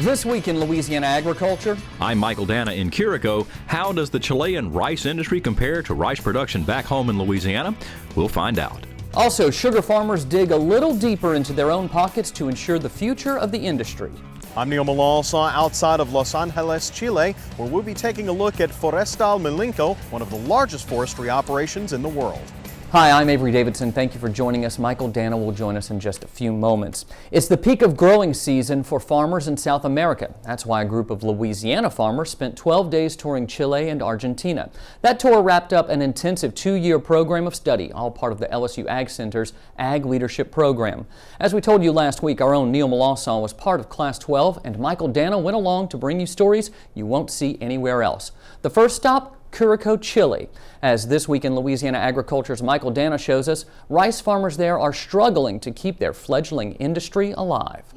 This week in Louisiana Agriculture. I'm Michael Danna in Curacao. How does the Chilean rice industry compare to rice production back home in Louisiana? We'll find out. Also, sugar farmers dig a little deeper into their own pockets to ensure the future of the industry. I'm Neil Malalsa outside of Los Angeles, Chile, where we'll be taking a look at Forestal Milinko, one of the largest forestry operations in the world. Hi, I'm Avery Davidson. Thank you for joining us. Michael Danna will join us in just a few moments. It's the peak of growing season for farmers in South America. That's why a group of Louisiana farmers spent 12 days touring Chile and Argentina. That tour wrapped up an intensive 2-year program of study, all part of the LSU Ag Center's Ag Leadership Program. As we told you last week, our own Neil Malalsa was part of Class 12, and Michael Danna went along to bring you stories you won't see anywhere else. The first stop, Curacao, Chile. As This Week in Louisiana Agriculture's Michael Danna shows us, rice farmers there are struggling to keep their fledgling industry alive. For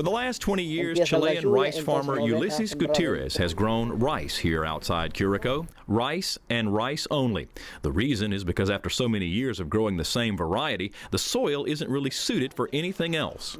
the last 20 years, Chilean rice farmer Ulysses Gutierrez has grown rice here outside Curacao. Rice and rice only. The reason is because after so many years of growing the same variety, the soil isn't really suited for anything else.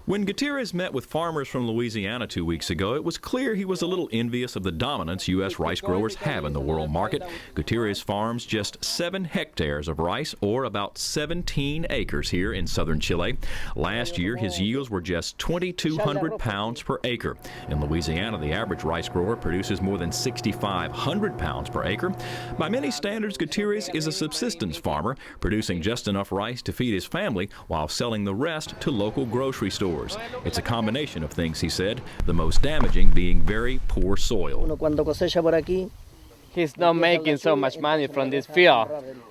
When Gutierrez met with farmers from Louisiana 2 weeks ago, it was clear he was a little envious of the dominance U.S. rice growers have in the world market. Gutierrez farms just 7 hectares of rice, or about 17 acres here in southern Chile. Last year, his yields were just 2,200 pounds per acre. In Louisiana, the average rice grower produces more than 6,500 pounds per acre. By many standards, Gutierrez is a subsistence farmer, producing just enough rice to feed his family while selling the rest to local grocery stores. It's a combination of things, he said, the most damaging being very poor soil. He's not making so much money from this field.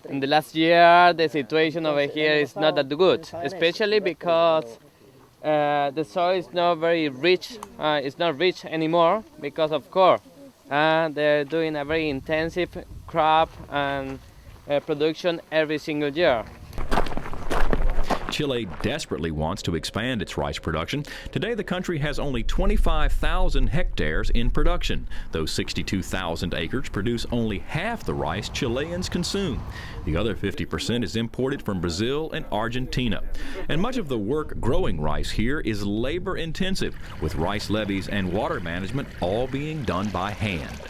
In the last year, the situation over here is not that good, especially because the soil is not very rich. It's not rich anymore because of corn. They're doing a very intensive crop and production every single year. Chile desperately wants to expand its rice production. Today, the country has only 25,000 hectares in production. Those 62,000 acres produce only half the rice Chileans consume. The other 50% is imported from Brazil and Argentina. And much of the work growing rice here is labor intensive, with rice levees and water management all being done by hand.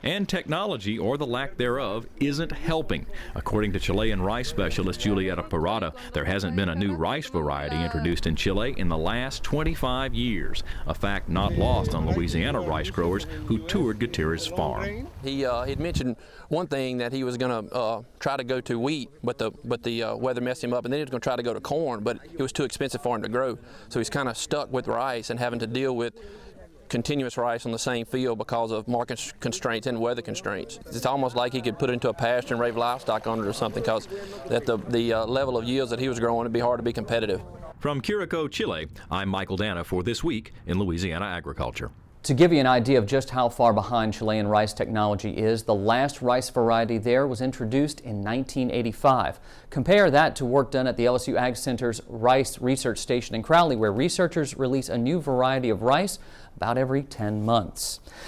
And technology, or the lack thereof, isn't helping. According to Chilean rice specialist Julieta Parada, there hasn't been a new rice variety introduced in Chile in the last 25 years, a fact not lost on Louisiana rice growers who toured Gutierrez's farm. He had mentioned one thing, that he was going to try to go to wheat, but the weather messed him up, and then he was going to try to go to corn, but it was too expensive for him to grow. So he's kind of stuck with rice and having to deal with continuous rice on the same field because of market constraints and weather constraints. It's almost like he could put it into a pasture and raise livestock on it or something, because that the level of yields that he was growing, it'd be hard to be competitive. From Curacao, Chile, I'm Michael Danna for This Week in Louisiana Agriculture. To give you an idea of just how far behind Chilean rice technology is, the last rice variety there was introduced in 1985. Compare that to work done at the LSU Ag Center's Rice Research Station in Crowley, where researchers release a new variety of rice about every 10 months.